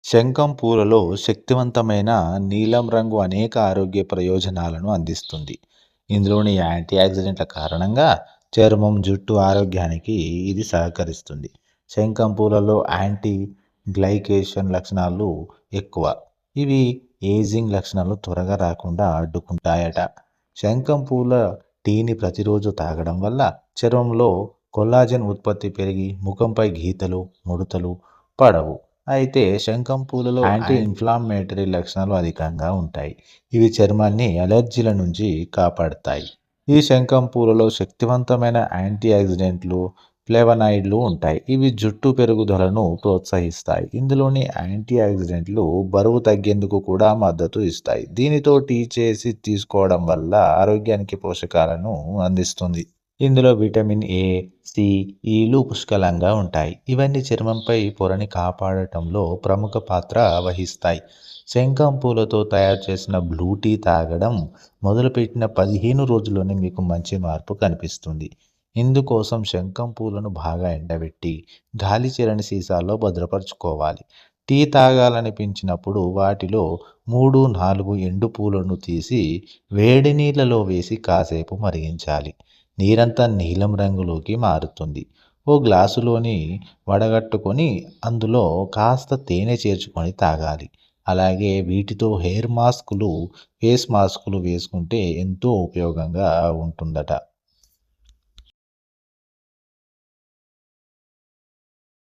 శంఖం పూలలో శక్తివంతమైన నీలం రంగు అనేక ఆరోగ్య ప్రయోజనాలను అందిస్తుంది. ఇందులోని యాంటీ ఆక్సిడెంట్ల కారణంగా చర్మం, జుట్టు ఆరోగ్యానికి ఇది సహకరిస్తుంది. శంఖం పూలలో యాంటీ గ్లైకేషన్ లక్షణాలు ఎక్కువ. ఇవి ఏజింగ్ లక్షణాలు త్వరగా రాకుండా అడ్డుకుంటాయట. శంఖం పూల టీని ప్రతిరోజు తాగడం వల్ల చర్మంలో కొల్లాజెన్ ఉత్పత్తి పెరిగి ముఖంపై గీతలు, ముడతలు పడవు. అయితే శంఖం పూలలో యాంటీ ఇన్ఫ్లామేటరీ లక్షణాలు అధికంగా ఉంటాయి. ఇవి చర్మాన్ని అలెర్జీల నుంచి కాపాడుతాయి. ఈ శంఖం పూలలో శక్తివంతమైన యాంటీ ఆక్సిడెంట్లు, ఫ్లేవనాయిడ్లు ఉంటాయి. ఇవి జుట్టు పెరుగుదలను ప్రోత్సహిస్తాయి. ఇందులోని యాంటీ ఆక్సిడెంట్లు బరువు తగ్గేందుకు కూడా మద్దతు ఇస్తాయి. దీనితో టీ చేసి తీసుకోవడం వల్ల ఆరోగ్యానికి పోషకాలను అందిస్తుంది. ఇందులో విటమిన్ ఏ, సి, ఈలు పుష్కలంగా ఉంటాయి. ఇవన్నీ చర్మంపై పొరని కాపాడటంలో ప్రముఖ పాత్ర వహిస్తాయి. శంఖం పూలతో తయారు చేసిన బ్లూ టీ తాగడం మొదలుపెట్టిన 15 రోజుల్లోనే మీకు మంచి మార్పు కనిపిస్తుంది. ఇందుకోసం శంఖం పూలను బాగా ఎండబెట్టి గాలి చేరని సీసాల్లో భద్రపరచుకోవాలి. టీ తాగాలనిపించినప్పుడు వాటిలో 3-4 ఎండు పూలను తీసి వేడి నీళ్ళలో వేసి కాసేపు మరిగించాలి. నీరంతా నీలం రంగులోకి మారుతుంది. ఓ గ్లాసులోని వడగట్టుకొని అందులో కాస్త తేనె చేర్చుకొని తాగాలి. అలాగే వీటితో హెయిర్ మాస్కులు, ఫేస్ మాస్కులు వేసుకుంటే ఎంతో ఉపయోగంగా ఉంటుందట.